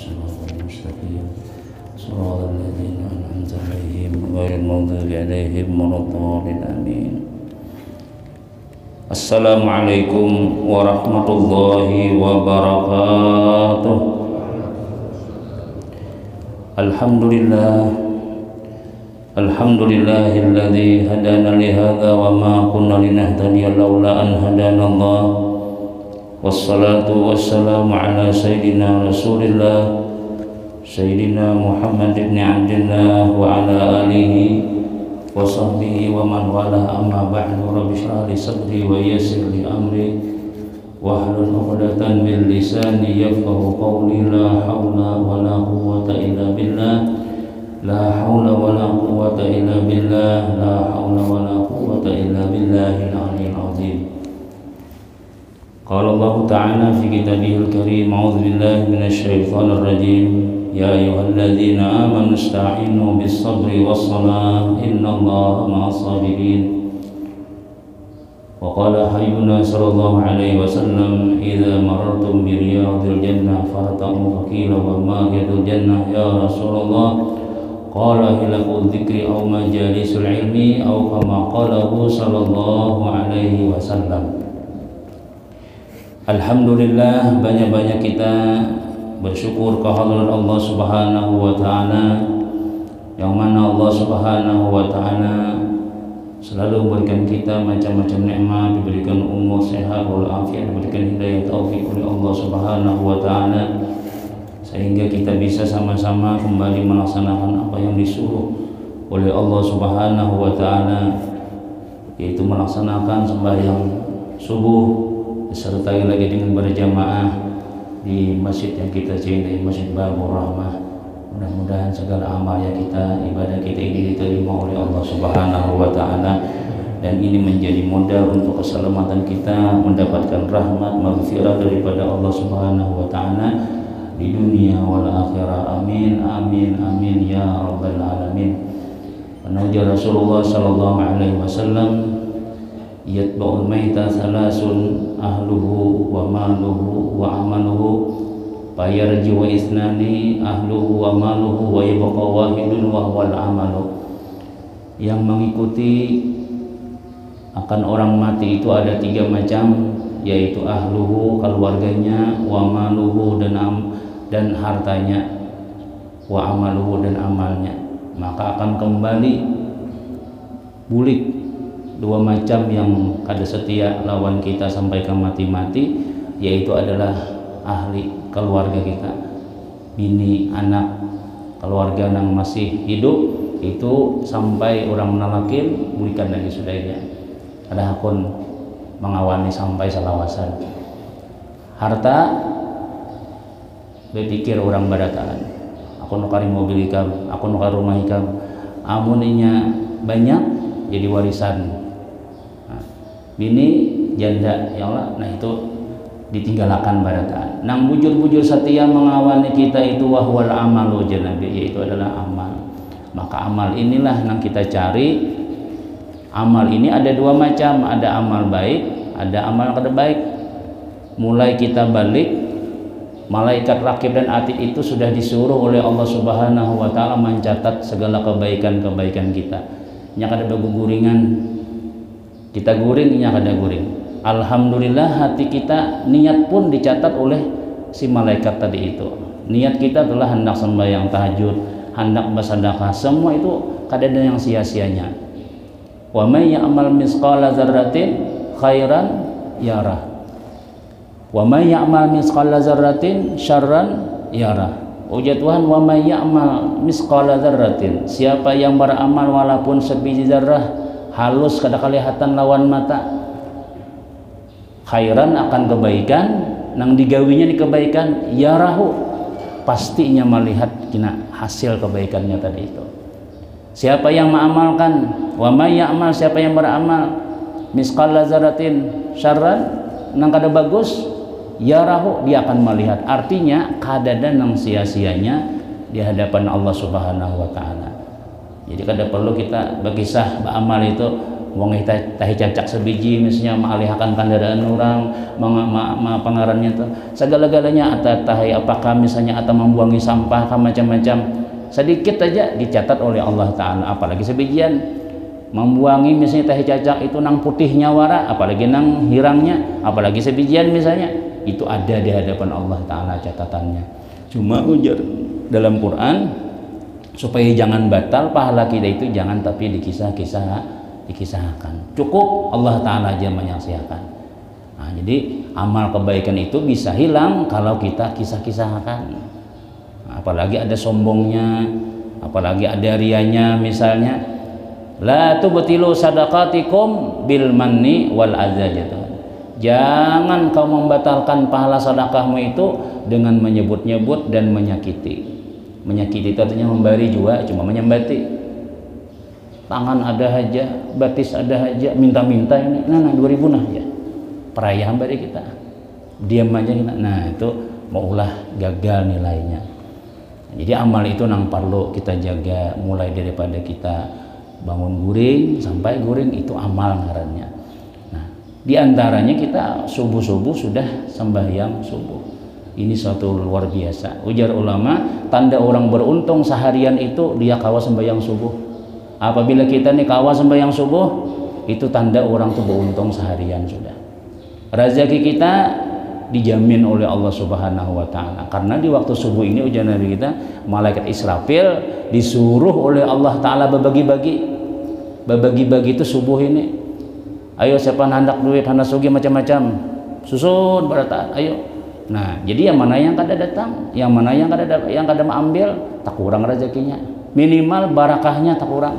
الصراط المستقيم صراط الذين أنعمت عليهم غير المغضوب عليهم ولا الضالين آمين. Assalamualaikum warahmatullahi wabarakatuh. Alhamdulillahilladzi hadana li hadza wa ma kunna linahtadiya laula an hadanallah. Wassalatu wassalamu ala sayyidina Rasulillah Sayyidina Muhammad ibn Abdillah wa ala alihi wa sahbihi wa man wala, amma ba'du. Rabbi shrah li sadri wa yassir li amri wahlul 'uqdatan min lisani yafqahu qawli. La haula wala quwwata illa billah, la haula wala quwwata illa billah, la haula wala quwwata illa billahil 'aliyyil 'azim. Qala Allah ta'ala fi kitabihil karim, a'udzu billahi minasy syaithanir rajim. Ya ayyuhalladzina amanu ista'inu bis-sabri was-salah innallaha ma'as-sabirin. Wa qala hayyuna sallallahu alaihi wasallam, idza marartum bi riyadil jannah farta'u faqila wa ma riyadul jannah ya Rasulullah? Qala hilaqu dzikri aw majalisul ilmi aw kama qalahu sallallahu alaihi wasallam. Alhamdulillah, banyak-banyak kita bersyukur kehadirat Allah Subhanahu wa taala, yang mana Allah Subhanahu wa taala selalu memberikan kita macam-macam nikmat, diberikan umur sehat walafiat, diberikan hidayah taufik oleh Allah Subhanahu wa taala, sehingga kita bisa sama-sama kembali melaksanakan apa yang disuruh oleh Allah Subhanahu wa taala, yaitu melaksanakan sembahyang subuh disertai lagi dengan berjamaah di masjid yang kita cintai, Masjid Babur Rahmah. Mudah-mudahan segala amal yang kita, ibadah kita ini diterima oleh Allah Subhanahu wa taala, dan ini menjadi modal untuk keselamatan kita, mendapatkan rahmat maghfirah daripada Allah Subhanahu wa taala di dunia wal akhirah. Amin amin amin ya rabbal alamin. Nabi Rasulullah sallallahu alaihi wasallam, yatba'ul maita salasun ahluhu wa maluhu wa amaluhu fayarji wa isnani ahluhu wa maluhu wa yabqa wahidun wa huwal amalu. Yang mengikuti akan orang mati itu ada tiga macam, yaitu ahluhu, keluarganya, wa maluhu, dan hartanya, wa amaluhu, dan amalnya. Maka akan kembali bulik dua macam yang kada setia lawan kita sampai ke mati-mati, yaitu adalah ahli, keluarga kita, bini, anak, keluarga yang masih hidup itu sampai orang menalakin bulikan lagi sudahnya, ada akun mengawani sampai salawasan. Harta berpikir orang badataan, aku nukari mobil ikam, aku nukari rumah ikam, amuninya banyak jadi warisan. Bini janda ya Allah, nah itu ditinggalkan barataan. Nang bujur-bujur setia mengawani kita itu wahwal amalu janabi, yaitu adalah amal. Maka amal inilah yang kita cari. Amal ini ada dua macam, ada amal baik, ada amal kada baik. Mulai kita balik, malaikat rakib dan atid itu sudah disuruh oleh Allah Subhanahu wa taala mencatat segala kebaikan-kebaikan kita. Nya kada beguguringan, kita guring, nya kada guring. Alhamdulillah, hati kita niat pun dicatat oleh si malaikat tadi itu. Niat kita adalah hendak sembahyang tahajud, hendak bersedekah, semua itu kada ada yang sia-sianya. Wa may ya'mal misqala dzarratin khairan yarah, wa may ya'mal misqala dzarratin syarran yarah. Ujar Tuhan, wa may ya'mal misqala dzarratin, siapa yang beramal walaupun sebiji zarrah halus kada kelihatan lawan mata, khairan akan kebaikan, nang digawinya di kebaikan, yarahu pastinya melihat kina hasil kebaikannya tadi itu. Siapa yang mengamalkan, wa may ya'mal, siapa yang beramal misqala dzarratin syarran, nang kada bagus, yarahu dia akan melihat. Artinya kada ada nang sia-sianya di hadapan Allah Subhanahu wa taala. Jadi kada perlu kita berkisah beramal itu wong tahi cacak sebiji misalnya mengalihkan kendaraan orang pengarannya tuh segala-galanya atau tahi apakah misalnya atau membuangi sampah macam-macam sedikit aja dicatat oleh Allah Ta'ala, apalagi sebijian membuangi misalnya tahi cacak itu nang putihnya wara, apalagi nang hirangnya, apalagi sebijian misalnya, itu ada di hadapan Allah Ta'ala catatannya. Cuma ujar dalam Quran supaya jangan batal pahala kita itu, jangan tapi dikisahkan, cukup Allah Ta'ala aja menyaksikan. Nah, jadi amal kebaikan itu bisa hilang kalau kita kisah-kisahkan. Nah, apalagi ada sombongnya, apalagi ada rianya misalnya, la tubtilu sadaqatikum bil manni wal adza. Jangan kau membatalkan pahala sedekahmu itu dengan menyebut-nyebut dan menyakiti. Menyakiti itu artinya memberi juga, cuma menyembati. Tangan ada aja, batis ada aja, minta-minta ini, nah 2000 nah ya. Perayaan bari kita. Diam aja kita. Nah, itu maulah gagal nilainya. Jadi amal itu nang perlu kita jaga, mulai daripada kita bangun guring sampai guring itu amal ngarannya. Nah, diantaranya kita subuh-subuh sudah sembahyang subuh. Ini suatu luar biasa. Ujar ulama, tanda orang beruntung seharian itu dia kawa sembahyang subuh. Apabila kita nih kawa sembahyang subuh, itu tanda orang tuh beruntung seharian sudah. Rezeki kita dijamin oleh Allah Subhanahu wa Ta'ala. Karena di waktu subuh ini ujar Nabi kita, malaikat Israfil disuruh oleh Allah Ta'ala berbagi-bagi itu subuh ini. Ayo siapa hendak duit, hendak sugi macam-macam, susun berataan, ayo. Nah, jadi yang mana yang kada datang, yang mana yang kada ambil, tak kurang rezekinya. Minimal barakahnya tak kurang.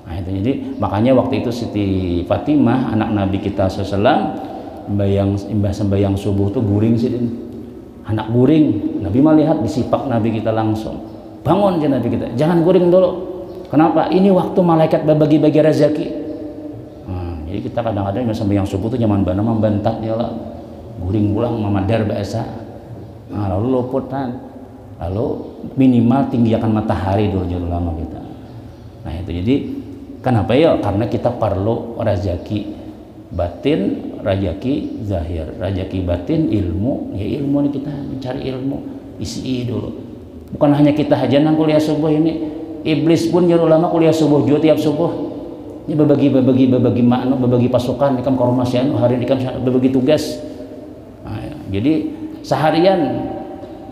Nah, itu jadi makanya waktu itu Siti Fatimah anak Nabi kita SAW sembahyang subuh tuh guring sih, anak guring. Nabi melihat disipak Nabi kita langsung. Bangun aja Nabi kita, jangan guring dulu. Kenapa? Ini waktu malaikat berbagi-bagi rezeki. Jadi kita kadang-kadang sembahyang subuh tuh zaman bana membentak dia lah, guring pulang memadar biasa. Nah, lalu luputan, lalu minimal tinggikan matahari dulu jauh lama kita. Nah itu jadi kenapa ya? Karena kita perlu rezeki batin, rezeki zahir, rezeki batin ilmu. Ya ilmu ini kita mencari ilmu, isi dulu. Bukan hanya kita aja nang kuliah subuh ini, iblis pun jauh lama kuliah subuh juga tiap subuh. Ini berbagi makna, berbagi pasukan, ikam kormasian, hari ini ikam berbagi tugas. Nah, ya. Jadi seharian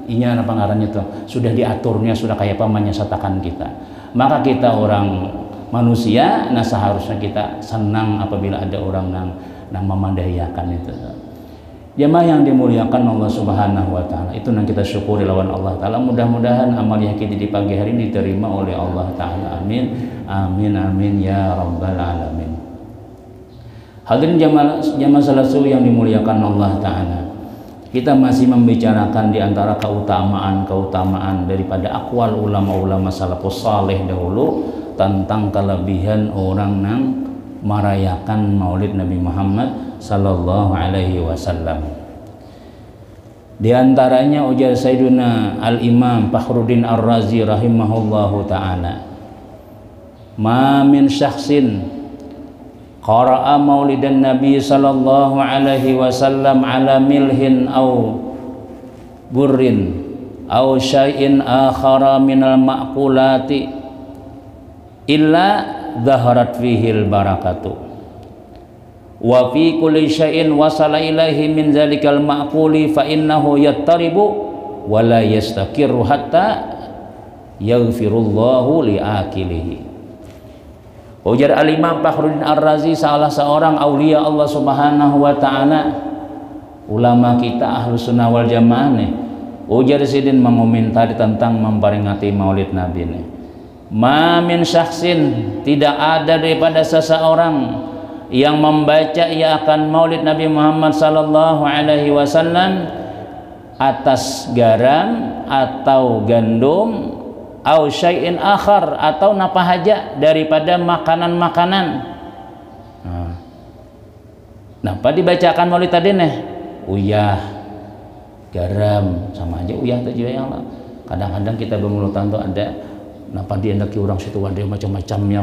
ini apa ngarannya tuh sudah diaturnya, sudah kayak pamannya satakan kita. Maka kita orang manusia, nah seharusnya kita senang apabila ada orang yang memandayakan itu. Jemaah yang dimuliakan Allah Subhanahu wa Ta'ala, itu yang kita syukuri lawan Allah Ta'ala. Mudah-mudahan amal yang kita di pagi hari ini diterima oleh Allah Ta'ala. Amin, amin, amin ya rabbal alamin. Hadirin jamaah salatu yang dimuliakan Allah Ta'ala, kita masih membicarakan di antara keutamaan daripada akwal ulama-ulama salafus saleh dahulu tentang kelebihan orang yang merayakan Maulid Nabi Muhammad sallallahu alaihi wasallam. Di antaranya ujar Sayyiduna Al-Imam Fakhruddin Ar-Razi rahimahullahu ta'ala, ma min syakhsin qara'a maulidan Nabi sallallahu alaihi wasallam ala milhin aw burrin aw syai'in akhara minal ma'kulati illa dhaharat fihil barakatu wa fi kulli syai'in wasala ilaihi min zalikal ma'kuli fa innahu yattaribu wa la yastakirru hatta yaghfirullahu li akilihi. Ujar Al-Imam Fakhruddin Ar-Razi, salah seorang aulia Allah Subhanahu wa Ta'ala, ulama kita ahlu sunnah wal jamaah nih. Ujar sidin mengomentari tentang memperingati Maulid Nabi nih. Ma min syakhsin, tidak ada daripada seseorang yang membaca ia akan Maulid Nabi Muhammad sallallahu alaihi wasallam atas garam atau gandum au syai'in akhar atau napa haja daripada makanan-makanan. Napa dibacakan Maulid tadi nih? Uyah, garam, sama aja uyah tadi ya Allah. Kadang-kadang kita bermulutan tuh ada napa dia ndaki orang situ ada macam-macamnya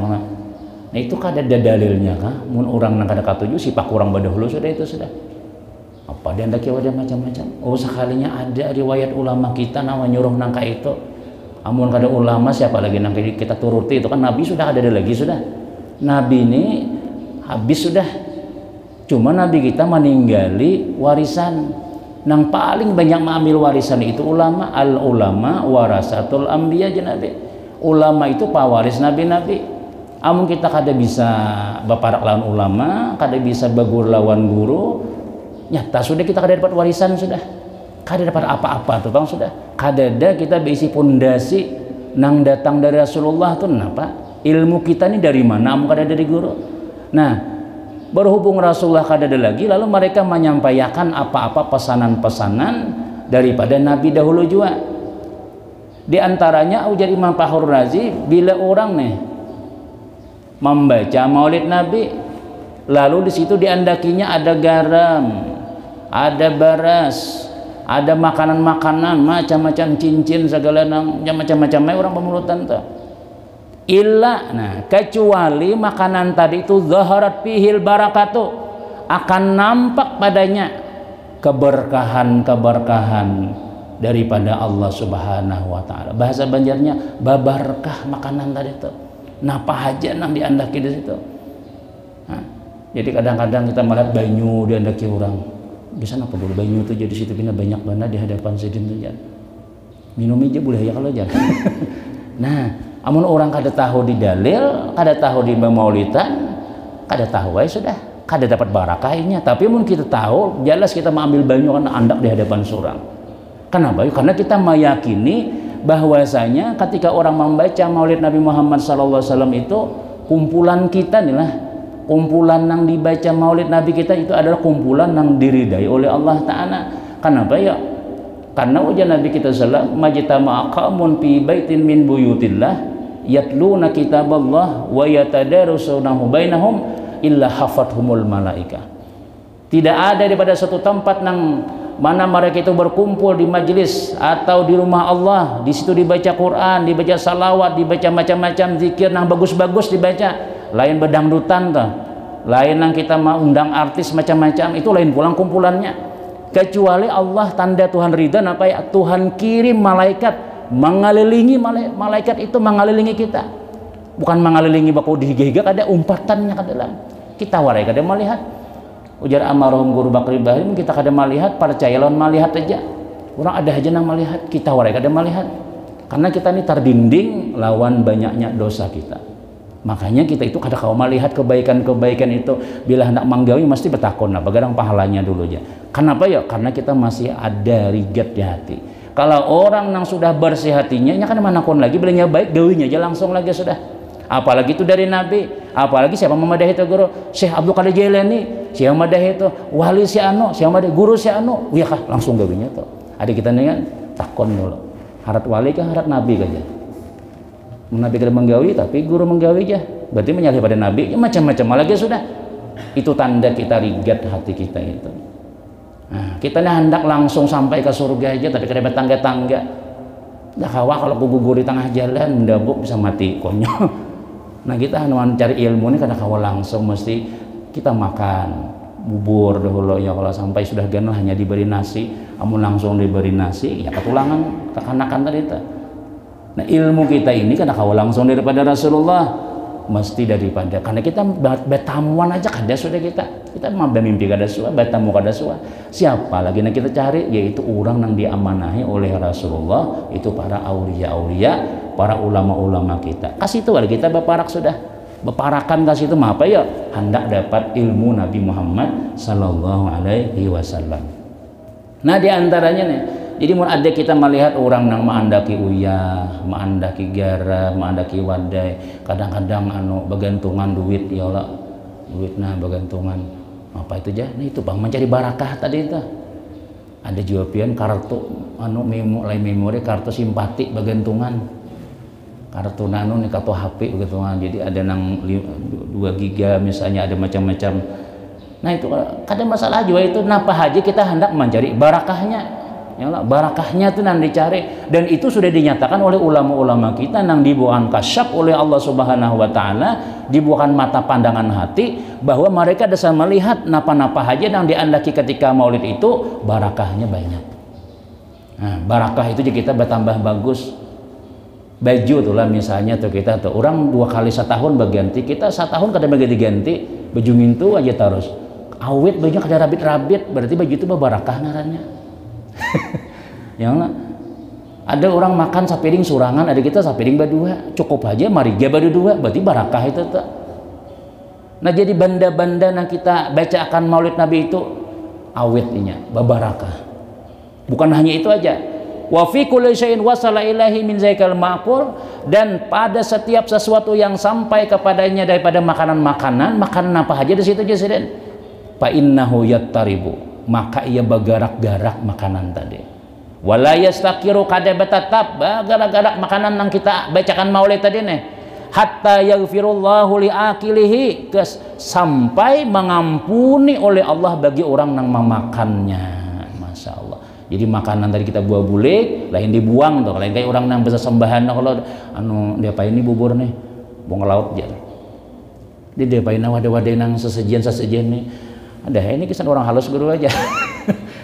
Nah itu kada ada dalilnya kah? Mun orang nang kada katuju sipak kurang badahulu sudah itu sudah. Apa dia ndak wadah macam-macam. Oh sekalinya ada riwayat ulama kita nama nyuruh nangka itu. Amun kada ulama siapa lagi nang kita turuti itu kan Nabi sudah ada lagi sudah. Nabi ini habis sudah. Cuma Nabi kita meninggali warisan. Nang paling banyak mengambil warisan itu ulama. Al ulama warasatul anbiya Nabi. Ulama itu pewaris nabi-nabi. Amun kita kada bisa baparak lawan ulama, kada bisa bagur lawan guru, nyata sudah kita kada dapat warisan sudah. Kada dapat apa-apa tuh bang sudah. Kada ada kita berisi pondasi nang datang dari Rasulullah tuh kenapa? Ilmu kita ini dari mana? Amun kada dari guru. Nah, berhubung Rasulullah kada ada lagi, lalu mereka menyampaikan apa-apa pesanan-pesanan daripada Nabi dahulu juga. Di antaranya ujar Imam Fakhrul Razi, bila orang nih membaca Maulid Nabi, lalu di situ diandakinya ada garam, ada beras, ada makanan-makanan macam-macam cincin segala macam-macam orang pemulutan tuh. Nah kecuali makanan tadi itu zaharat fihil barakatuh, akan nampak padanya keberkahan daripada Allah Subhanahu wa taala. Bahasa Banjarnya babarkah makanan tadi itu. Napa aja nang diandaki di situ. Nah, jadi kadang-kadang kita melihat banyu diandaki orang. Bisa apa boleh banyu itu jadi situ bina banyak banget di hadapan sidin tu jan. Minum aja boleh ya kalau jan. Nah, amun orang kada tahu di dalil, kada tahu di maulidan, kada tahu ya sudah, kada dapat barakahnya. Tapi mun kita tahu, jelas kita mengambil banyu kan andak di hadapan surang. Kenapa? Karena kita meyakini bahwasanya ketika orang membaca Maulid Nabi Muhammad SAW itu kumpulan kita nih lah, kumpulan yang dibaca Maulid Nabi kita itu adalah kumpulan yang diridai oleh Allah Ta'ala. Kenapa ya? Karena ujian Nabi kita SAW majtama'a qaumun fi baitin min buyutillah yatluna kitaballah wa yatadarasunahu bainahum illa hafathumul malaika. Tidak ada daripada satu tempat yang mana mereka itu berkumpul di majelis atau di rumah Allah, di situ dibaca Quran, dibaca salawat, dibaca macam-macam zikir yang bagus-bagus dibaca. Lain bedangdutan tuh, lain yang kita mau undang artis macam-macam, itu lain pulang kumpulannya. Kecuali Allah tanda Tuhan ridha apa ya? Tuhan kirim malaikat mengelilingi, malaikat itu mengelilingi kita. Bukan mengelilingi baku dihiga-higa, ada umpatannya ke dalam. Kita warai kada melihat. Ujar amarhum guru Bakri Bahim, kita kada melihat, percaya lawan melihat aja. Orang ada aja nang melihat, kita warai kada melihat. Karena kita ini terdinding lawan banyaknya dosa kita. Makanya kita itu kada kau melihat kebaikan-kebaikan itu. Bila hendak manggawi mesti bertakon lah, bagadang pahalanya dulu aja. Kenapa ya? Karena kita masih ada rigat di hati. Kalau orang yang sudah bersih hatinya, nya kan mana kon lagi, bilangnya baik, gawinya aja langsung lagi sudah. Apalagi itu dari Nabi, apalagi siapa memadahi itu guru Syekh Abdul Qadir Jailani, siapa memadahi itu wali si anu, siapa memadahi guru si anu, ya kah langsung gawinya tuh. Adik kita nih kan takon dulu, harat wali kah harat Nabi kah aja. Nabi kada menggawi tapi guru menggawi aja, berarti menyalih pada Nabi, ya macam-macam lagi sudah. Itu tanda kita rigat hati kita itu. Nah, kita nih hendak langsung sampai ke surga aja, tapi kada bertangga-tangga. Dah kawa kalau gugur di tengah jalan, mendabuk bisa mati konyol. Nah kita mencari ilmu ini karena kawa langsung mesti kita makan bubur dahulu ya, kalau sampai sudah ganal hanya diberi nasi, amun langsung diberi nasi ya ketulangan kekanakan tadi itu. Nah ilmu kita ini karena kawa langsung daripada Rasulullah, mesti daripada, karena kita betamuan aja kada sudah kita mau mimpi kada suah, betamu kada suah. Siapa lagi yang kita cari? Yaitu orang yang diamanahi oleh Rasulullah, itu para aulia-aulia, para ulama-ulama kita. Kasih itu lagi kita beparak sudah, beparakan kasih itu apa ya? Hendak dapat ilmu Nabi Muhammad Sallallahu Alaihi Wasallam. Nah diantaranya nih, jadi mau ada kita melihat orang yang mengandaki uyah, mengandaki garam, mengandaki wadai, kadang-kadang anu begantungan duit ya Allah, duitnya begantungan apa itu aja? Nah itu bang mencari barakah tadi itu. Ada jawaban kartu anu memori kartu simpati begantungan. Kartu nano nih kartu HP begitu kan, jadi ada nang 2 giga misalnya, ada macam-macam. Nah itu kada masalah juga itu, napa haji kita hendak mencari barakahnya. Ya Allah, barakahnya itu nang dicari, dan itu sudah dinyatakan oleh ulama-ulama kita nang dibuahan kasyaf oleh Allah Subhanahu wa taala, dibuahan mata pandangan hati bahwa mereka bisa melihat napa-napa aja nang diandaki ketika maulid itu barakahnya banyak. Nah, barakah itu kita bertambah bagus. Baju tuh lah misalnya tuh kita tuh orang 2 kali setahun berganti, kita setahun kadang ganti baju mintu aja terus. Awet bajunya kada rabit-rabit, berarti baju itu barakah ngarannya. Ya Allah. Ada orang makan sapiring surangan, ada kita sapiring berdua, cukup aja mariga berdua, berarti barakah itu tuh. Nah jadi banda-banda yang kita baca akan maulid Nabi itu awetnya, barakah. Bukan hanya itu aja. Wa fi kulli syai'in wasala ilahi min zaikal ma'qul, dan pada setiap sesuatu yang sampai kepadanya daripada makanan-makanan, makanan apa aja di situ aja siden. Fa innahu yattaribu, maka ia bergarak-garak makanan tadi. Wala yastaqiru kada batatap bergarak-garak makanan yang kita bacakan maulid tadi nih. Hatta yaghfirullahu liakilihi, sampai mengampuni oleh Allah bagi orang yang memakannya. Masya Allah. Jadi makanan tadi kita buah bulik, lain dibuang tuh. Lain kayak orang yang bisa sembahan, kalau dia apa ini bubur nih, buang laut aja. Dia apa ini wadah-wadah nang sesajian nih. Ada ini kesan orang halus guru aja.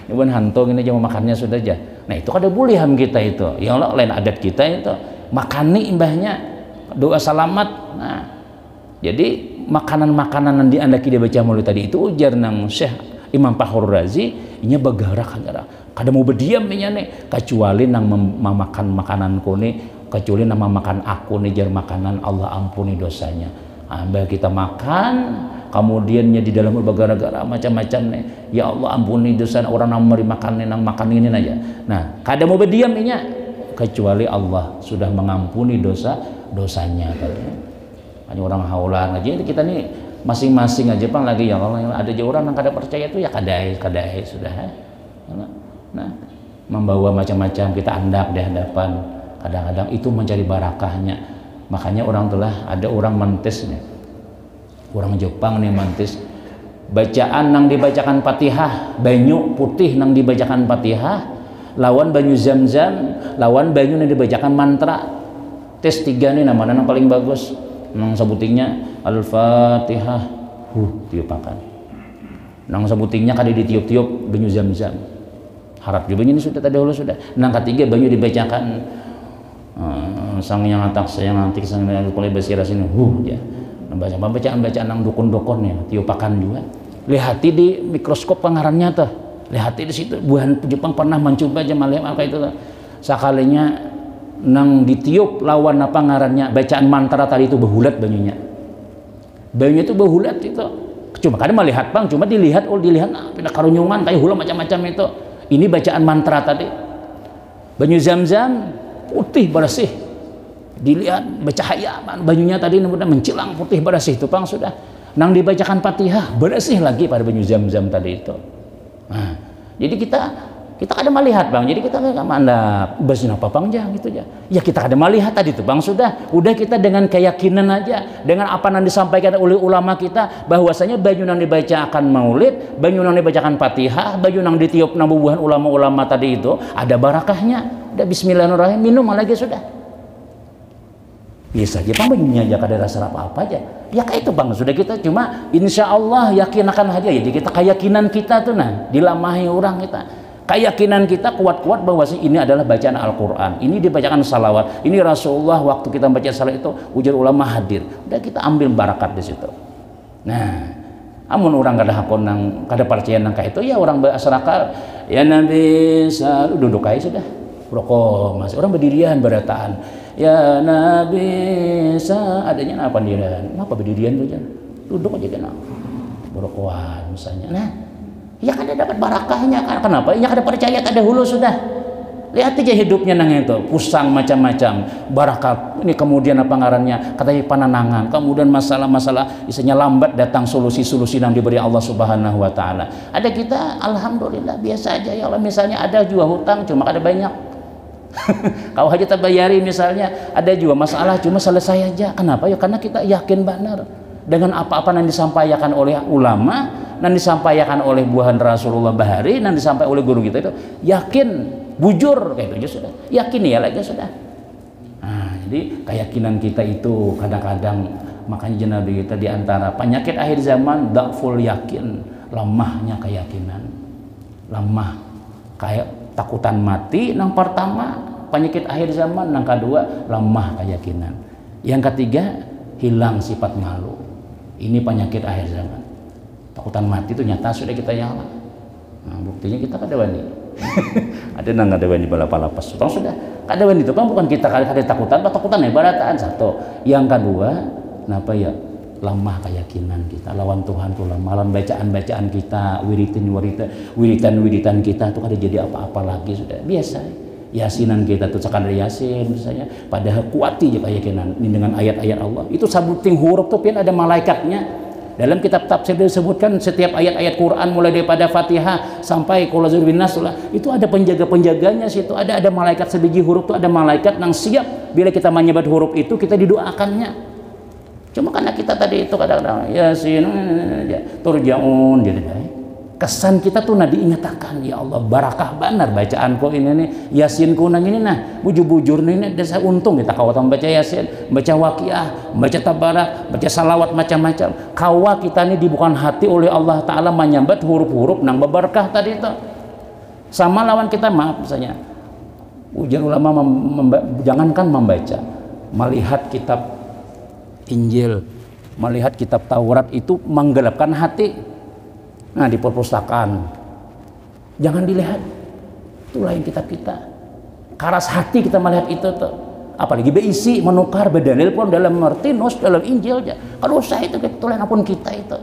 Bukan hantu ini aja mau makannya sudah aja. Nah itu kada boleh ham kita itu. Ya Allah, lain adat kita itu. Makani imbahnya, doa salamat. Nah, jadi makanan-makanan yang diandaki dia baca maulid tadi itu ujar nang Syekh Imam Fakhrul Razi, inya bergarak-garak. Kada mau berdiam nih, kecuali nang memakan makananku nih, kecuali nang memakan aku nih, jar makanan Allah ampuni dosanya. Ambil kita makan, kemudiannya di dalam bergara-gara macam-macam nih, ya Allah ampuni dosa orang yang memberi makan nih, nang makan ini aja. Nah, kada mau berdiam nih, kecuali Allah sudah mengampuni dosanya tadi. Hanya orang haulan aja kita nih masing-masing aja pang lagi ya Allah, ada aja orang yang kada percaya itu ya kadai sudah. Nah, membawa macam-macam kita andak di hadapan, kadang-kadang itu mencari barakahnya. Makanya orang telah ada orang mentis nih, orang Jepang nih mentis bacaan nang dibacakan Fatihah, banyu putih nang dibacakan Fatihah lawan banyu Zam-Zam, lawan banyu nang dibacakan mantra. Tes 3 nih nama nang paling bagus nang sebutingnya Al-Fatihah, tiupakan nang sebutingnya kada ditiup-tiup banyu Zam-Zam. Harap juga ini sudah tadi sudah. Nang ketiga banyu dibacakan sang yang atak sayang antik sang yang kulai basira sini ya. Bacaan nang dukun-dukun ya tiupakan juga. Lihati di mikroskop pengarannya tuh. Lihati di situ buhan Jepang pernah mencoba aja melihat apa itu tuh. Sakalinya nang ditiup lawan apa ngarannya bacaan mantra tadi itu berhulat banyunya. Banyunya itu berhulat itu. Cuma kadang melihat bang, cuma dilihat pindah karunyungan kayak hula macam-macam itu. Ini bacaan mantra tadi. Banyu Zam-Zam putih bersih. Dilihat bercahaya banyunya tadi mencilang putih bersih itu pang sudah. Nang dibacakan Fatihah bersih lagi pada banyu Zam-Zam tadi itu. Nah, jadi kita kada melihat bang, jadi kita nggak mandap basin apa bang jang gitu aja. Ya kita kada melihat tadi tuh bang sudah kita dengan keyakinan aja dengan apa yang disampaikan oleh ulama kita bahwasanya banyu yang dibaca akan maulid, banyu yang dibacakan Fatihah, banyu yang ditiup nabubuhan ulama-ulama tadi itu ada barakahnya. Udah Bismillahirrahmanirrahim minum lagi sudah. Bisa aja bang banyunya aja kada rasa apa-apa aja. Ya kayak itu bang sudah kita cuma insya Allah yakin akan hadir. Jadi kita keyakinan kita tuh nah dilamahi orang kita. Keyakinan kita kuat-kuat bahwa ini adalah bacaan Al-Quran, ini dibacakan salawat, ini Rasulullah waktu kita baca salat itu ujar ulama hadir, udah kita ambil barakat di situ. Nah, amun orang kada hakon nang kada percaya nang kayak itu ya orang bersakal ya Nabi duduk aja sudah, rokok mas orang berdirian berataan ya Nabi adanya apa dirian, apa berdirian tuh jangan duduk aja kena berokokan misalnya. Nah ya kada dapat barakahnya kan kenapa ya kada percaya kada hulu sudah lihat aja hidupnya nang itu pusang macam-macam barakat ini kemudian apa ngarannya katanya pananangan kemudian masalah-masalah isinya lambat datang solusi-solusi yang diberi Allah Subhanahu wa taala. Ada kita alhamdulillah biasa aja ya Allah, misalnya ada juga hutang cuma kada banyak kau aja tak bayari misalnya, ada juga masalah cuma selesai aja. Kenapa ya karena kita yakin benar dengan apa-apa yang disampaikan oleh ulama, yang disampaikan oleh buahan Rasulullah Bahari, yang disampaikan oleh guru kita itu, yakin, bujur kayak itu aja sudah, yakin ya lagi sudah. Nah, jadi keyakinan kita itu kadang-kadang, makanya Nabi kita diantara penyakit akhir zaman, dakful yakin, lemahnya keyakinan, lemah, kayak takutan mati. Yang pertama penyakit akhir zaman, yang kedua lemah keyakinan, yang ketiga hilang sifat malu. Ini penyakit akhir zaman. Takutan mati itu nyata sudah kita nyala. Nah, buktinya kita kada wani. Ada nang kada wani balap-lapas. Sudah kada wani itu kan bukan kita kada takutan, takutan ya barataan satu. Yang kedua, kenapa ya? Lemah keyakinan kita lawan Tuhan tuh lemah, lawan bacaan-bacaan kita, wiritan kita tuh kada jadi apa-apa lagi sudah. Biasa. Yasinan kita tuh sekadar yasin misalnya, padahal kuati aja keyakinan ini dengan ayat-ayat Allah. Itu sabuting huruf tuh pian ada malaikatnya. Dalam kitab tafsir disebutkan setiap ayat-ayat Quran mulai daripada Fatihah sampai Qul a'udzu birabbin nas itu ada penjaga-penjaganya situ. Ada malaikat sebiji huruf tuh, ada malaikat yang siap bila kita menyebut huruf itu kita didoakannya. Cuma karena kita tadi itu kadang-kadang yasin turjaun jadi kesan kita tuh diingatkan, ya Allah barakah benar bacaan kok ini nih yasin kunang ini nah bujur-bujur nih desa untung kita kawatan baca yasin, baca waqiah, baca tabarak, baca salawat macam-macam. Kawa kita nih dibukan hati oleh Allah Ta'ala menyambat huruf-huruf nang berkah tadi itu. Sama lawan kita, maaf misalnya ujian ulama jangankan membaca, melihat kitab Injil, melihat kitab Taurat itu menggelapkan hati. Nah, di perpustakaan jangan dilihat, itu lain kitab kita. Karas hati kita melihat itu tuh, apalagi berisi menukar berdalil pun dalam Martinus dalam Injil aja. Kalau usah itu lain apun kita itu.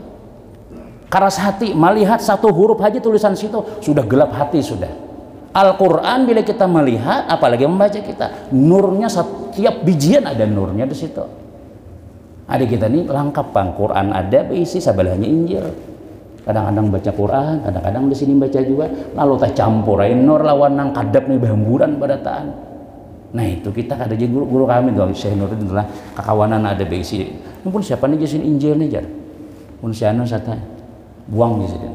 Karas hati melihat satu huruf aja tulisan situ sudah gelap hati sudah. Al-Quran bila kita melihat, apalagi membaca kita, nurnya setiap bijian ada nurnya di situ. Ada kita nih lengkap bang, Quran ada berisi sebelahnya Injil. Kadang-kadang baca Quran, kadang-kadang di sini baca juga, lalu tak campurain nur lawan nang kadap nih bahamburan badataan. Nah itu kita ada jadi guru kami tuh, Syekh Nuruddin adalah kakawanan ada berisi. Ampun siapa nih jasin Injil nih jar? Pun siapa sata buang di sini.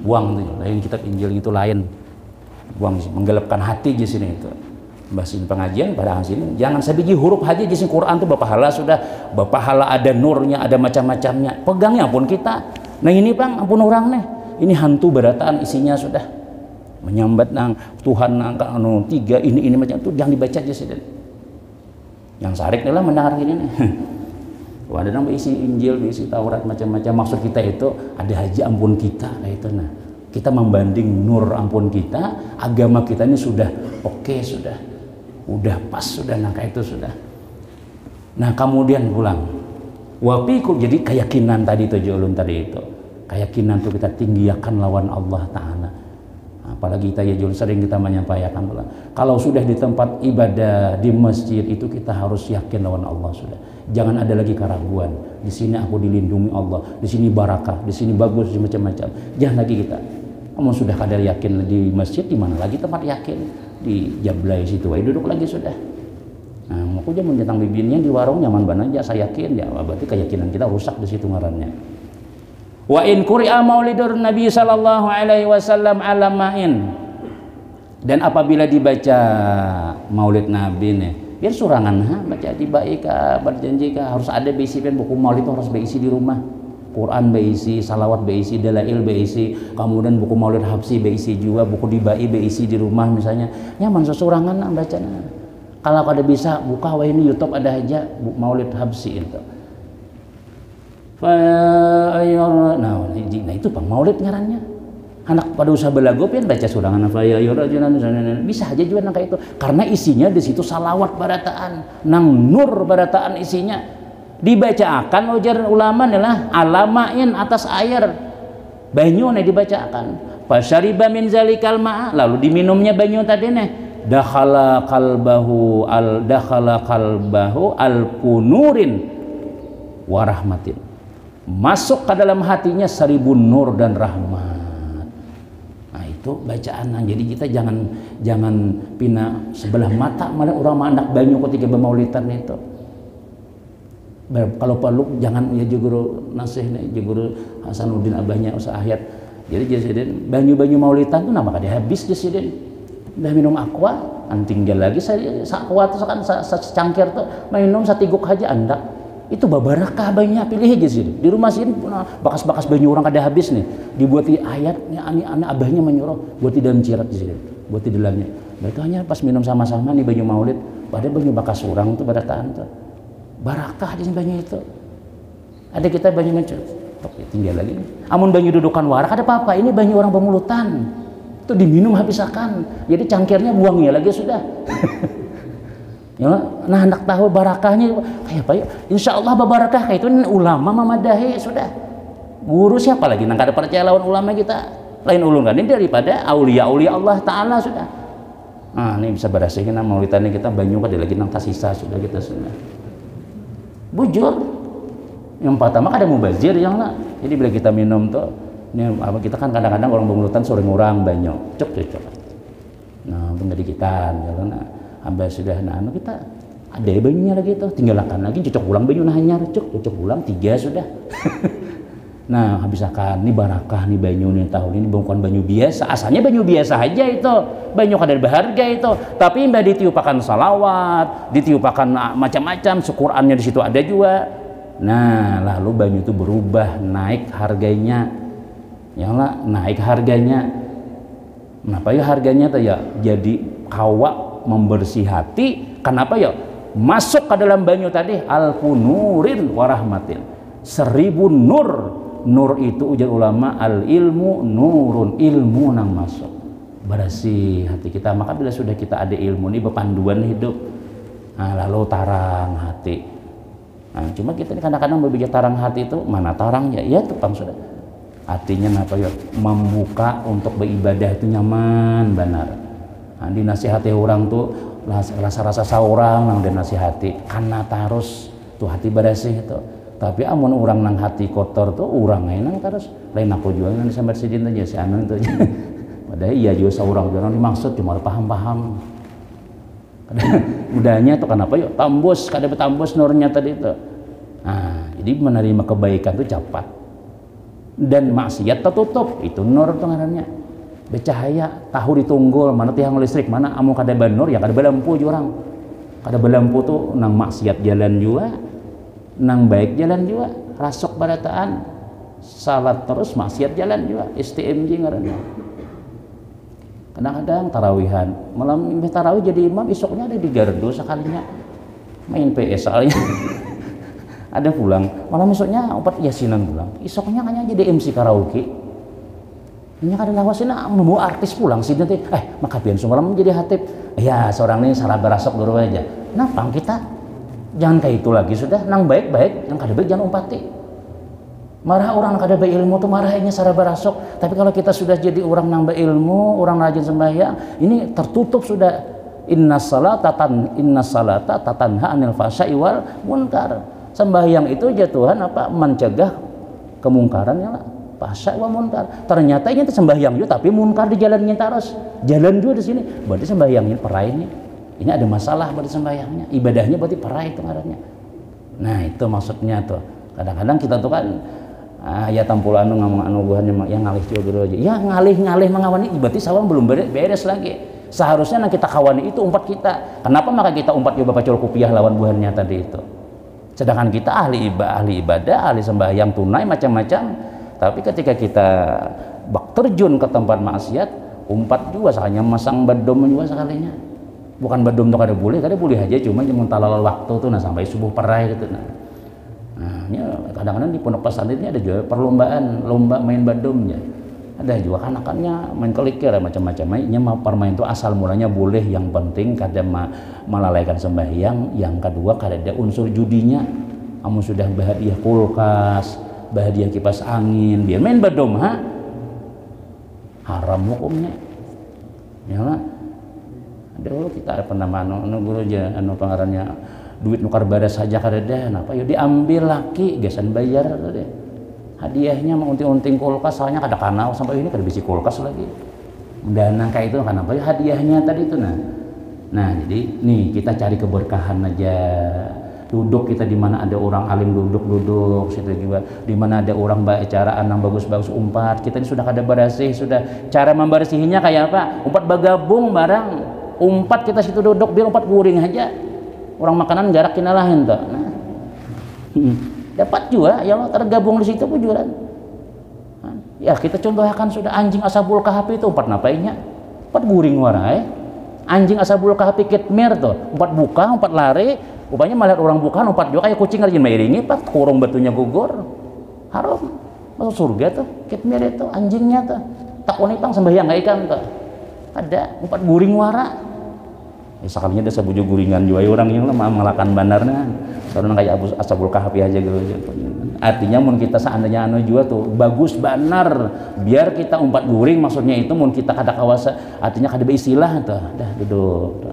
Buang tuh, lain kitab Injil itu lain. Buang menggelapkan hati di sini itu. Bahasin pengajian pada sini jangan sebiji huruf aja di Quran tuh bapahala sudah, bapahala ada nurnya, ada macam-macamnya, pegangnya pun kita. Nah ini bang ampun orang nih, ini hantu berataan isinya sudah menyambat nang Tuhan nang anu tiga ini macam itu jangan dibaca aja sih. Yang sarik nih lah mendengar gini nih. Ada nang isi Injil, isi Taurat macam-macam, maksud kita itu ada haji ampun kita, nah itu nah kita membanding nur ampun kita, agama kita ini sudah oke, udah pas sudah, nangka itu sudah. Nah kemudian pulang wapiku, jadi keyakinan tadi itu julun tadi itu keyakinan tuh kita tinggikan lawan Allah Ta'ala. Apalagi kita ya julun sering kita menyampaikan pulang, kalau sudah di tempat ibadah di masjid itu kita harus yakin lawan Allah sudah. Jangan ada lagi keraguan, di sini aku dilindungi Allah, di sini barakah, di sini bagus, macam-macam. Jangan lagi kita kamu sudah kadar yakin di masjid, di mana lagi tempat yakin? Di Jablay situ, duduk lagi sudah. Nah, aku aja menjentang bibirnya di warung nyaman banget aja, saya yakin ya, berarti keyakinan kita rusak di situ ngarannya. Wa in quri'a maulidur Nabi sallallahu alaihi wasallam alamain. Dan apabila dibaca maulid Nabi nih, biar surangan baca dibaika, berjanji harus ada berisi buku maulid itu harus berisi di rumah. Quran berisi, salawat berisi, dalail berisi, kemudian buku maulid habsi berisi juga, buku dibai berisi di rumah misalnya. Nyaman sesurangan bacanya. Kalau ada bisa buka wah ini YouTube ada aja maulid habsi itu. Nah itu Pak maulid ngarannya. Anak pada usaha belago pian baca surangan bisa aja juga nang kayak itu. Karena isinya di situ salawat barataan, nang nur barataan isinya. Dibacakan ujar ulama adalah alamain atas air banyu nih dibacakan fasyariba min zalikal ma'a, lalu diminumnya banyu tadi nih dakhala qalbahu al kunurin warahmatin, masuk ke dalam hatinya 1000 nur dan rahmat. Nah itu bacaan. Jadi kita jangan pina sebelah mata malah orang anak banyu ketika bermaulidan itu. Kalau perlu jangan ya juguru nasih nih juguru Hasanuddin abahnya usah ayat. Jadi Jesiden banyu-banyu maulidan tuh nama kada habis Jesiden. Udah minum aqua, tinggal lagi saya aqua tuh kan secangkir tuh minum satiguk aja andak. Itu babarakah banyak pilih aja sih di rumah sini bakas-bakas banyu orang kada habis nih dibuat di ayatnya aneh abahnya menyuruh buat di dalam cirat di sini buat di dalamnya itu hanya pas minum sama-sama nih banyu maulid pada banyu bakas orang tuh pada tahan tuh barakah di banyu itu ada kita banyu mencet tinggal lagi amun banyu dudukan warak ada apa-apa ini banyu orang pemulutan itu diminum habisakan jadi cangkirnya buangnya lagi sudah. Ya, nah hendak tahu barakahnya kayak apa ya? Insya Allah barakah kayak itu ulama memadahi sudah. Guru siapa lagi? Nang kada percaya lawan ulama kita lain ulun kan ini daripada aulia Allah Taala sudah. Nah ini bisa berhasil nama maulidannya kita banyu kada lagi nang tasisa sudah kita sudah. Bujur. Yang pertama kada mubazir yang lah. Jadi bila kita minum tuh ini apa kita kan kadang-kadang orang pemulutan sore ngurang banyu. Cuk. Nah bener kita karena hamba sudah kita ada banyunya lagi tuh tinggalkan lagi cocok ulang banyu nah hanya cocok ulang 3 sudah. Nah habisakan ini barakah nih banyu nih tahun ini bukan banyu biasa asalnya banyu biasa aja itu banyu kadar berharga itu tapi mbak ditiupakan salawat ditiupakan macam-macam Qurannya di situ ada juga. Nah lalu banyu itu berubah naik harganya ya lah naik harganya kenapa ya harganya tuh ya jadi kawa membersih hati kenapa ya masuk ke dalam banyu tadi alfu nurin warahmatin 1000 nur itu ujar ulama al ilmu nurun ilmu nang masuk bersih hati kita maka bila sudah kita ada ilmu ini berpanduan hidup nah, lalu tarang hati nah, cuma kita kadang-kadang berbicara tarang hati itu mana tarangnya ya tepang sudah hatinya apa ya membuka untuk beribadah itu nyaman benar. Nah, dinasihati orang tuh rasa-rasa seorang nang dinasihati karena terus tuh hati bersih itu tapi amun orang nang hati kotor tuh orang nang terus lain aku juga nang sampai sidin aja si anu itu padahal iya juga seorang juga dimaksud cuma paham-paham mudahnya tuh kenapa yuk tambus kada betambus nurnya tadi itu nah jadi menerima kebaikan tuh cepat dan maksiat tertutup itu nur tuh ngarannya bercahaya tahu ditunggul mana tiang listrik mana amu kada banur ya kada belampu orang kada belampu tuh nang maksiat jalan juga nang baik jalan juga rasuk barataan salat terus maksiat jalan juga STMJ ngarannya kadang-kadang tarawihan malam tarawih jadi imam isoknya ada di gardu sekalinya main PS soalnya ada pulang malam isoknya opat yasinan pulang isoknya hanya jadi MC karaoke ini kadang lawasin nemu artis pulang sih nanti maka pian semalam menjadi hatib ya seorang ini salah berasok dulu aja napang kita jangan kayak itu lagi sudah nang baik-baik yang kada baik jangan umpati marah orang kada baik ilmu tuh marahnya salah berasok tapi kalau kita sudah jadi orang nang baik ilmu orang rajin sembahyang ini tertutup sudah inna salata tatanha anil fahsya'i wal munkar sembahyang itu jatuhan apa mencegah kemungkaran ya lah fahsya wa munkar ternyata ini sembahyang juga tapi munkar di jalannya terus jalan juga di sini berarti sembahyangnya perai ini ada masalah berarti sembahyangnya ibadahnya berarti perai itu ngarannya nah itu maksudnya tuh kadang-kadang kita tuh kan ya tampul anu ngomong anu buahnya yang ngalih juga dulu aja ya ngalih mengawani berarti sawang belum beres lagi seharusnya kita kawani itu umpat kita kenapa maka kita umpat juga pacul kupiah lawan buahnya tadi itu sedangkan kita ahli ibadah ahli sembahyang tunai macam-macam tapi ketika kita bak terjun ke tempat maksiat umpat juga sakanya masang badom juga sekalinya bukan badom tuh kada boleh aja cuma talal waktu tuh nah sampai subuh perai gitu nah ya, kadang-kadang di pondok pesantren ini ada juga perlombaan lomba main badomnya ada juga kan-akannya main kelikir macam-macam mainnya permain itu asal mulanya boleh yang penting kada melalaikan sembahyang yang kedua kada ada unsur judinya kamu sudah berhadiah kulkas berhadiah kipas angin biar main badom haram hukumnya ya lah ada kita ada pernah anu guru aja anu pengarannya duit nukar badas saja kada ada kenapa yuk diambil laki gasan bayar deh hadiahnya mau unting-unting kulkas soalnya kada kanal sampai ini kada bisi kulkas lagi dana kayak itu kenapa ya hadiahnya tadi itu nah jadi nih kita cari keberkahan aja duduk kita di mana ada orang alim duduk situ juga, di mana ada orang bacaan yang bagus-bagus umpat kita ini sudah kada bersih, sudah cara membersihinya kayak apa, umpat bergabung barang umpat kita situ duduk biar umpat guring aja, orang makanan garak kena lain tuh. Nah, dapat juga ya Allah tergabung di situ pun juga. Ya kita contohkan sudah anjing ashabul kahfi itu umpat napainya umpat guring warai, anjing ashabul kahfi kitmir tuh umpat buka umpat lari. Upanya melihat orang bukan umpat juga kayak kucing rajin mairingi pak kurung batunya gugur haram masuk surga tuh kitmir itu anjingnya tuh tak onipang sembahyang gak ikan tuh ada umpat guring wara sekalinya ada sabuju guringan juga orang yang lemah melakukan bandarnya karena kayak ashabul kahfi aja gitu. Artinya mun kita seandainya anu juga tuh bagus banar biar kita umpat guring maksudnya itu mun kita kada kawasa artinya kada beristilah tuh dah duduk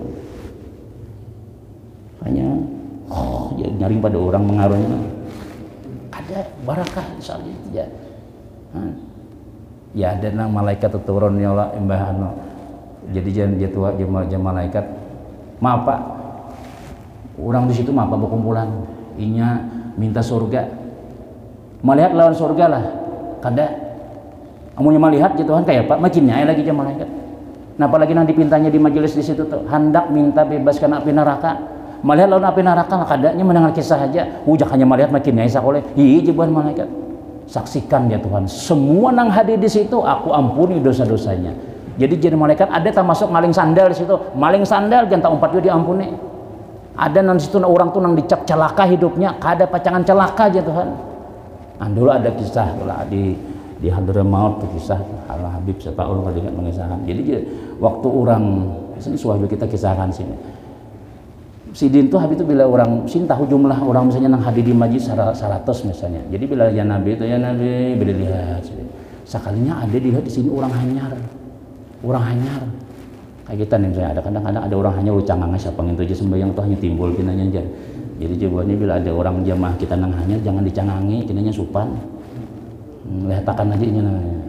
hanya ya, nyaring pada orang mengaruhnya ada barakah soal itu ya. Ya ada nang malaikat turun ya Allah embah anu jadi jangan malaikat maaf Pak orang di situ maaf berkumpulan inya minta surga melihat lawan surga lah kada amunnya melihat gitu kan kayak Pak makinnya lagi jangan malaikat nah apalagi nanti pintanya di majelis di situ tuh hendak minta bebaskan api neraka melihat lawan api neraka kadanya mendengar kisah aja ujak hanya melihat makinnya isa oleh jebuan malaikat saksikan ya Tuhan semua nang hadir di situ aku ampuni dosa-dosanya. Jadi malaikat ada tak masuk maling sandal di situ maling sandal jangan umpat juga diampuni ada nang situ orang tuh nang dicap celaka hidupnya kada pacangan celaka aja Tuhan. Dulu ada kisah lah di Hadramaut tuh kisah Allah Habib Sepaul kalau ingat mengisahkan jadi waktu orang sini suami kita kisahkan sini Sidin tuh Habib itu bila orang sini tahu jumlah orang misalnya nang hadir di majlis 100 misalnya. Jadi bila ya Nabi itu ya Nabi bila lihat sekalinya ada dilihat di sini orang hanyar. Kayak kita nih misalnya ada kadang-kadang ada orang hanyar ucangan siapa gitu aja sembahyang tuh hanya timbul kinanya aja. Jadi jawabannya bila ada orang jamaah kita nang hanyar jangan dicangangi kinanya supan. Lehtakan aja ini namanya.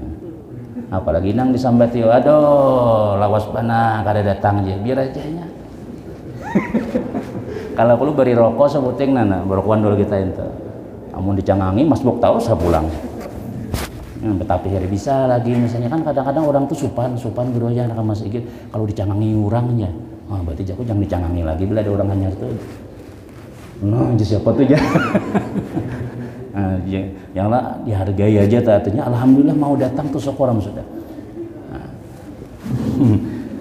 Apalagi nang disambati aduh lawas bana kada datang aja biar aja nya. Kalau perlu beri rokok sebuting nana berokokan dulu kita itu amun dicangangi mas buk tahu saya pulang tetapi hari bisa lagi misalnya kan kadang-kadang orang tuh supan gitu aja anak masjid kalau dicangangi orangnya berarti aku jangan dicangangi lagi bila ada orang hanyar tuh siapa tuh ya yang lah dihargai aja artinya alhamdulillah mau datang tuh sok orang sudah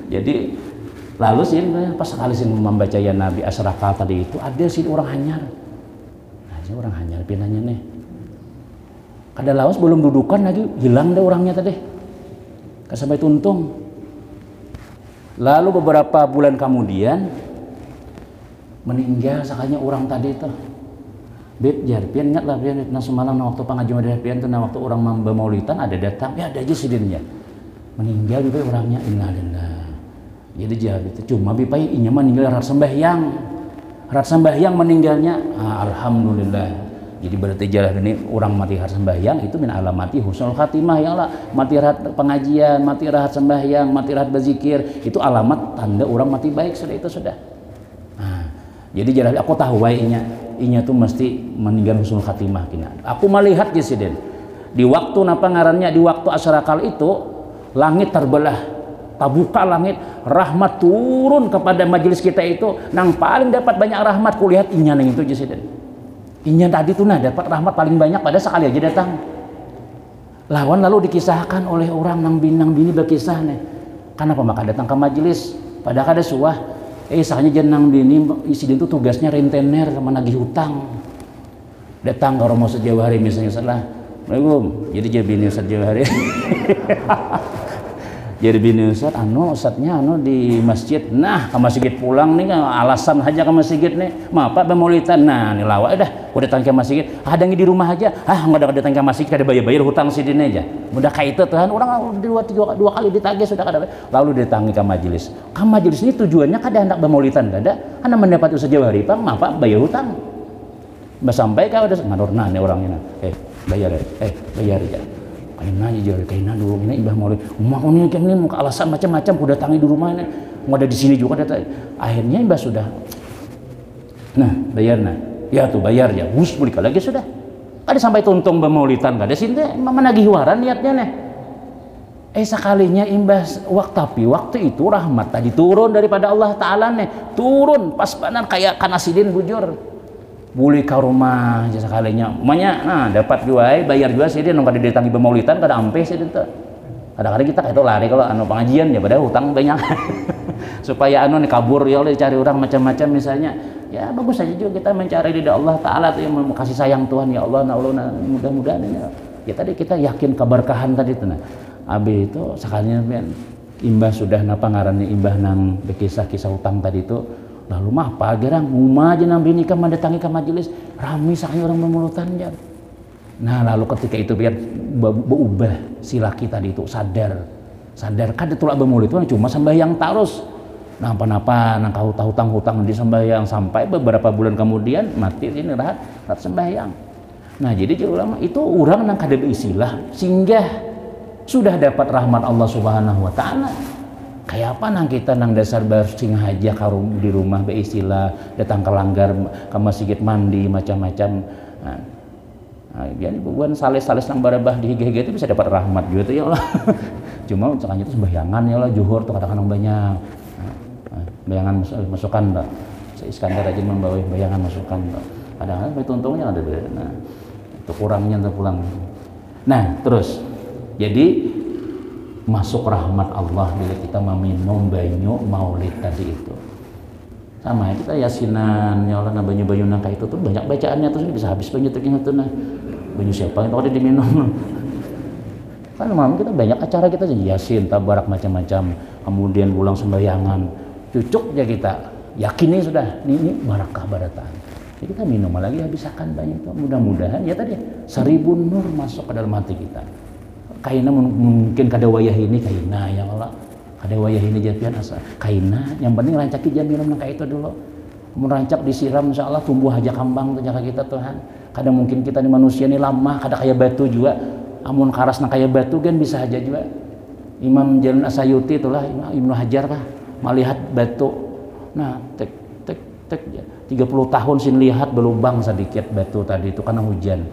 jadi lalu sih pas sekali sih membaca ya Nabi Asyraka tadi itu ada sih orang hanyar. Orang hanyar pinanya nih. Kada lawas belum dudukan lagi hilang deh orangnya tadi. Sampai tuntung. Lalu beberapa bulan kemudian meninggal sakanya orang tadi itu. Beb jar pian ingat lah pian nah semalam waktu pengajian dari pian tuh waktu orang maulidan ada datang ya ada aja sidinnya. Meninggal juga orangnya innalillahi. Jadi jahat itu cuma bipai inya meninggal rat sembahyang meninggalnya alhamdulillah. Jadi berarti jalan ini orang mati rat sembahyang itu min alamati husnul khatimah ya Allah mati rat pengajian mati rat sembahyang mati rat berzikir itu alamat tanda orang mati baik sudah itu sudah. Jadi jalan aku tahu wae inya tuh mesti meninggal husnul khatimah kina. Aku melihat Jesiden di waktu napa ngarannya di waktu asrakal itu langit terbelah tabuka langit rahmat turun kepada majelis kita itu nang paling dapat banyak rahmat kulihat inya nang itu Jesiden inya tadi tuh nah dapat rahmat paling banyak pada sekali aja datang lawan lalu dikisahkan oleh orang nang bini berkisah nih kenapa maka datang ke majelis padahal ada suah sahnya jenang bini Jesiden itu tugasnya rentenir sama nagih hutang datang ke Romo Sejawari misalnya salah Assalamualaikum jadi bini Sejawari jadi bini Ustaz Ustaznya di masjid nah ke masjid pulang nih alasan aja ke masjid nih Pak bemaulidan nah ini lawak dah udah datang ke masjid ada di rumah aja nggak ada datang ke masjid kada bayar hutang sidin aja mudah kayak itu Tuhan orang dua kali ditagih sudah kada lalu didatangi ke majelis ini tujuannya kada hendak bemaulidan kada anda mendapat usaha jawari Pak bayar hutang sampai kau ada ngadorna nih orangnya bayar aja kaina aja kaina dulu ini ibah mau ini kan ini muka alasan macam-macam ku datangi di rumah ini mau ada di sini juga datang akhirnya ibah sudah nah bayar nah ya tuh bayar ya, wus balik lagi sudah. Kada sampai tuntung bemaulitan kada sinte menagih waran niatnya nih. Sekalinya imbas waktu itu rahmat tadi turun daripada Allah Ta'ala nih, turun pas banan kayak kanasidin bujur boleh ke rumah aja sekalinya makanya dapat juga bayar juga sih dia nunggu ditangi bemaulitan kada ampe sih itu kadang-kadang kita kayak itu lari kalau pengajian ya pada hutang banyak supaya nih kabur ya oleh cari orang macam-macam misalnya ya bagus saja juga kita mencari di Allah Ta'ala tuh yang kasih sayang Tuhan ya Allah mudah-mudahan ya tadi kita yakin keberkahan tadi itu Abi itu sekalinya imbah sudah napa ngarannya imbah nang kisah-kisah utang tadi itu lalu mah apa gerang rumah aja nang bini kan mendatangi ke majelis rame sakanya orang memulutan ya. Nah lalu ketika itu biar berubah si laki tadi itu sadar kan ditolak bemulut itu cuma sembahyang terus napa-napa nang kau hutang di sembahyang sampai beberapa bulan kemudian mati ini rahat sembahyang. Nah jadi ulama itu orang nang kada berisilah singgah sudah dapat rahmat Allah Subhanahu wa Ta'ala. Kayak apa nang kita nang dasar bersing aja karum di rumah beristilah datang ke langgar ke masjid mandi macam-macam. Jadi bukan sales nang barabah di hige itu bisa dapat rahmat juga tuh ya Allah. Cuma makanya itu sembayangan ya Allah zuhur tuh kadang-kadang banyak. Bayangan masukan Pak. Iskandar aja membawa bayangan masukan Pak. Kadang-kadang itu untungnya ada. Nah, itu kurangnya tuh pulang. Nah, terus jadi masuk rahmat Allah bila kita meminum banyu maulid tadi itu sama ya kita yasinan ya Allah banyu nangka itu tuh banyak bacaannya terus bisa habis banyu terkini tuh banyu siapa yang ada diminum kan malam kita banyak acara kita jadi yasin tabarak macam-macam kemudian pulang sembayangan cucuk ya kita yakini sudah ini barakah barataan jadi kita minum lagi habiskan banyak itu mudah-mudahan ya tadi 1000 nur masuk ke dalam hati kita. Kaina mungkin kada wayah ini kaina ya Allah kada wayah ini jadian asa kaina yang penting rancaki jam minum nang itu dulu merancak disiram insyaallah tumbuh aja kambang tuh jaga kita Tuhan kada mungkin kita di manusia ini lama kada kayak batu juga amun karas nang kayak batu kan bisa aja juga Imam Jalal Asayuti itulah Ibnu Hajar kah melihat batu nah tek 30 tahun sin lihat berlubang sedikit batu tadi itu karena hujan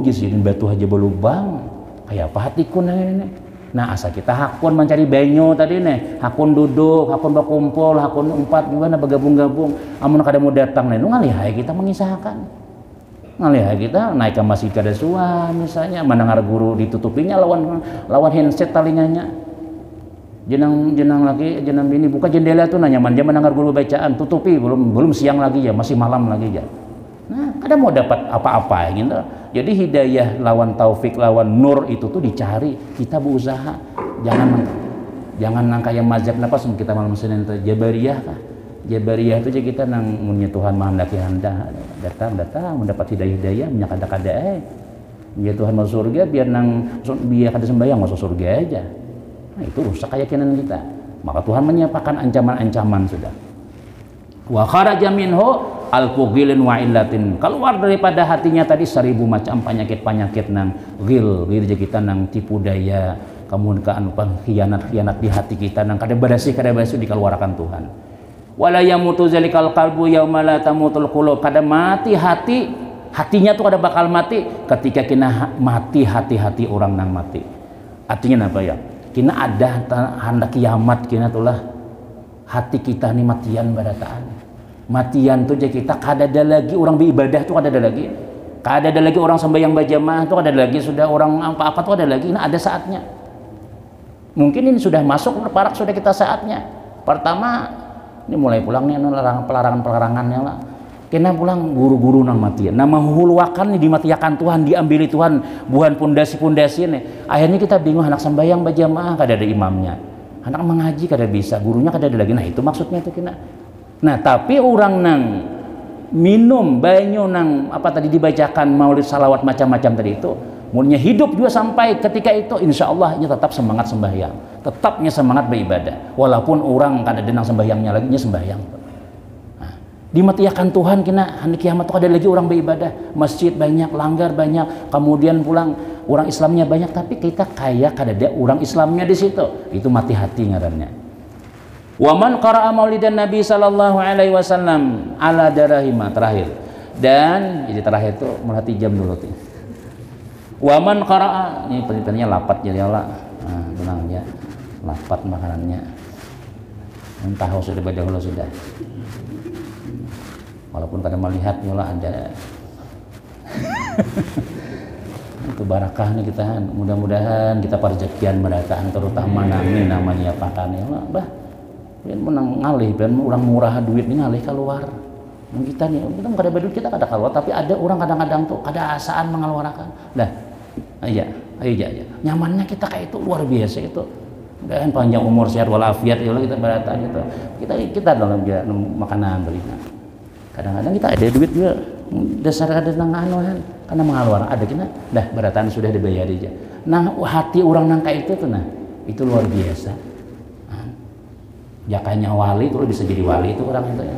jisin batu aja berlubang kayak apa hatiku nih. Nah asa kita hakun mencari banyu tadi nih, hakun duduk, hakun berkumpul, hakun empat juga nah bergabung-gabung. Amun kada mau datang nih, ngalihai kita mengisahkan. Ngalihai kita naik ke masjid kada suah misalnya, mendengar guru ditutupinya lawan handset talinganya. Jenang lagi, jenang bini buka jendela tuh nanya dia mendengar guru bacaan, tutupi belum siang lagi ya, masih malam lagi ya. Nah, kada mau dapat apa-apa gitu. Jadi hidayah lawan taufik lawan nur itu tuh dicari, kita berusaha. Jangan nang kayak mazhab napa kita malam Senin teh Jabariyah kah? Jabariyah itu jadi kita nang munnya Tuhan menghendaki handa datang mendapat hidayah nya kada-kada ya Tuhan masuk surga biar kada sembahyang masuk surga aja. Nah, itu rusak keyakinan kita. Maka Tuhan menyiapkan ancaman-ancaman sudah. Wa kharaja minhu al-fughilin wa illatin keluar daripada hatinya tadi 1000 macam penyakit nang ghil jadi kita nang tipu daya kemudian khianat di hati kita nang kada barasu dikeluarkan Tuhan wala yamutu zalikal qalbu yauma la tamutul qulub kada mati hatinya tuh kada bakal mati ketika kena mati hati orang nang mati artinya apa ya kena ada hendak kiamat kena tulah hati kita ni matian barataan matian tuh jadi kita kada ada lagi orang beribadah tuh kada ada lagi orang sembahyang berjamaah tuh kada ada lagi sudah orang apa-apa tuh ada lagi nah ada saatnya mungkin ini sudah masuk parak sudah kita saatnya pertama ini mulai pulang nih pelarangan-pelarangannya lah kena pulang guru-guru nang matian nama huluakan nih dimatiakan Tuhan diambili Tuhan buhan pondasi-pondasi nih akhirnya kita bingung anak sembahyang berjamaah kada ada imamnya anak mengaji kada bisa gurunya kada ada lagi nah itu maksudnya itu kena. Nah tapi orang nang minum banyu nang apa tadi dibacakan maulid salawat macam-macam tadi itu mulanya hidup juga sampai ketika itu insya Allah nya tetap semangat sembahyang tetapnya semangat beribadah walaupun orang kada denang sembahyangnya lagi nya sembahyang nah, dimatiakan Tuhan kena hari kiamat tuh ada lagi orang beribadah masjid banyak langgar banyak kemudian pulang orang Islamnya banyak tapi kita kayak kada ada orang Islamnya di situ itu mati hati ngarannya. Waman qara'a maulidan Nabi sallallahu alaihi wasallam ala darahima terakhir. Dan jadi terakhir itu melati jam dulu tuh. Waman qara'a, ini penelitiannya lapat jadi Allah. Nah, tenang aja. Lapat makanannya. Entah sudah berdahulu sudah. Walaupun kadang melihat nyola ada. Itu barakah nih kita, mudah-mudahan kita parjakian berataan terutama nami namanya pakan ya Allah. Bah, menang ngalih dan orang murah duit ini ngalih keluar. Kita nih, kita nggak ada duit kita kada keluar, tapi ada orang kadang-kadang tuh ada asaan mengeluarkan. Dah, ayo aja. Nyamannya kita kayak itu luar biasa itu. Dan panjang umur sehat walafiat ya Allah kita berataan gitu. Kita dalam makanan belinya. Kadang-kadang kita ada duit juga dasar ada nanganuan karena mengeluarkan ada kita dah berataan sudah dibayar aja. Nah hati orang nangka itu tuh nah itu luar biasa. Jakanya wali itu bisa jadi wali itu orang itu ya.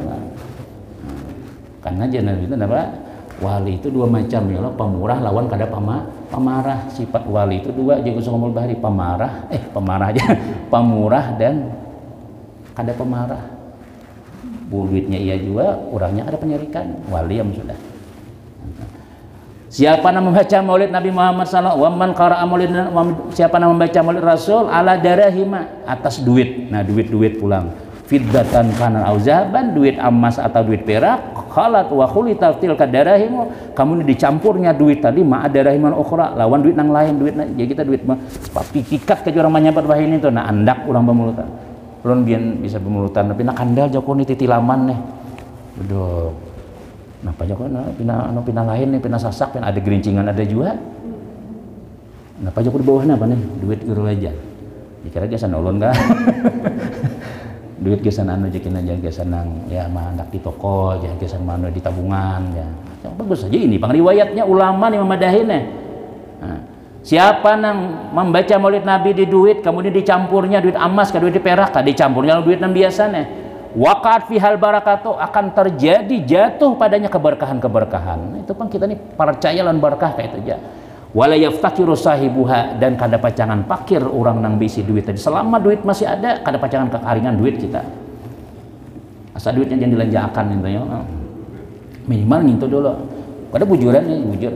Karena jenar itu apa? Wali itu dua macam ya Allah, pemurah lawan kada pemarah. Sifat wali itu dua jago sumul bahari pemarah aja. Pemurah dan kada pemarah. Duitnya iya juga, orangnya ada penyerikan. Wali yang sudah. Siapa yang membaca maulid Nabi Muhammad sallallahu alaihi wasallam, siapa yang membaca maulid Rasul ala darahima atas duit. Nah, duit pulang. Fiddatan kana auzaban, duit emas atau duit perak, khalat wa khulita tilka darahimu, kamu dicampurnya duit tadi ma darahiman ukhra lawan duit nang lain duit ya kita duit mah pikikat ke orang manyabat bahini itu nah andak urang pemulutan. Ulun bian bisa pemulutan tapi nak kandal joko ni titilaman nih. Bedo. Napa joko na pina lain nih pina sasak pina ada gerincingan ada juga. Napa joko di bawahna apa nih? Duit guru aja. Dikira gesan ulun ka. Duit gesan anu jekin aja gesan nang ya mah hendak di toko aja gesan mana di tabungan ya. Bagus saja ini pangriwayatnya ulama nih memadahin nah, siapa nang membaca maulid Nabi di duit kemudian dicampurnya duit emas ke duit perak tadi dicampurnya duit yang biasanya waqat fihal barakatuh akan terjadi jatuh padanya keberkahan itu pun kita nih percaya lan berkah kayak itu aja wala yaftakiru sahibuha dan kada pacangan pakir orang nang bisi duit tadi selama duit masih ada kada pacangan kekaringan duit kita asal duitnya jangan dilanjakan gitu ya minimal ngintu dulu kada bujuran ya bujur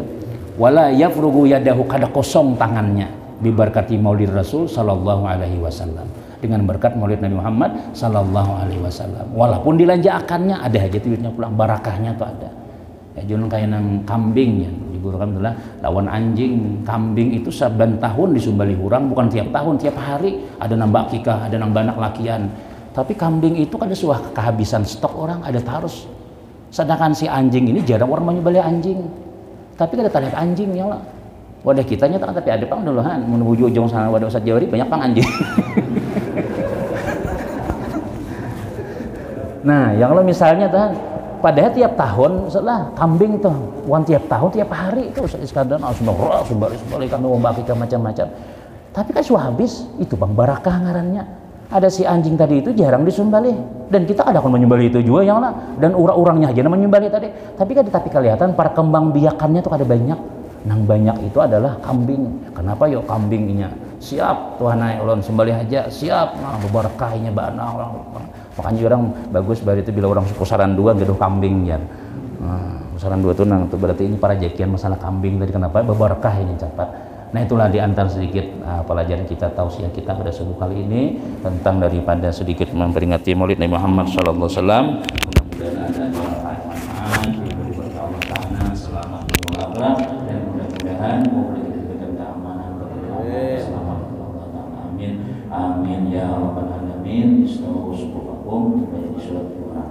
wala yafrugu yadahu kada kosong tangannya bibarkati maulid Rasul sallallahu alaihi wasallam dengan berkat maulid Nabi Muhammad sallallahu alaihi wasallam walaupun dilanjakannya ada aja duitnya pulang barakahnya tuh ada ya jangan kayak nang kambing ya guru kami adalah lawan anjing kambing itu saban tahun disumbali hurang bukan tiap tahun tiap hari ada nambah akikah ada nambah anak lakian tapi kambing itu ada suah kehabisan stok orang ada tarus sedangkan si anjing ini jarang orang menyembelih anjing tapi kada terlihat anjing ya lah wadah kitanya tak tapi ada pang duluhan menuju ujung sana wadah Ustaz Jawari banyak pang anjing nah yang lo misalnya tuh padahal tiap tahun setelah kambing tuh wan tiap tahun tiap hari itu sekadar sembari kami membagi ke macam-macam tapi kan sudah habis itu bang barakah ngarannya ada si anjing tadi itu jarang disembelih dan kita ada akan menyembelih itu juga yang lah dan urang-urangnya aja menyembelih tadi tapi kelihatan perkembang biakannya tuh ada banyak nang banyak itu adalah kambing kenapa yuk kambingnya siap Tuhan ulun sembelih aja siap nah berkahnya bana orang makanya orang bagus bari itu bila orang pusaran dua gaduh kambing ya pusaran dua tuh nang itu berarti ini para jakian masalah kambing tadi kenapa berkah ini cepat nah itulah diantar sedikit pelajaran kita tausiah kita pada subuh kali ini tentang daripada sedikit memperingati maulid Nabi Muhammad sallallahu alaihi wasallam mudah-mudahan ada manfaat diberi berkah Allah Ta'ala selamat berolahraga dan mudah-mudahan publik diberikan keamanan selamat amin amin ya rabbal alamin. Istausu sufufakum di surat Al-Quran.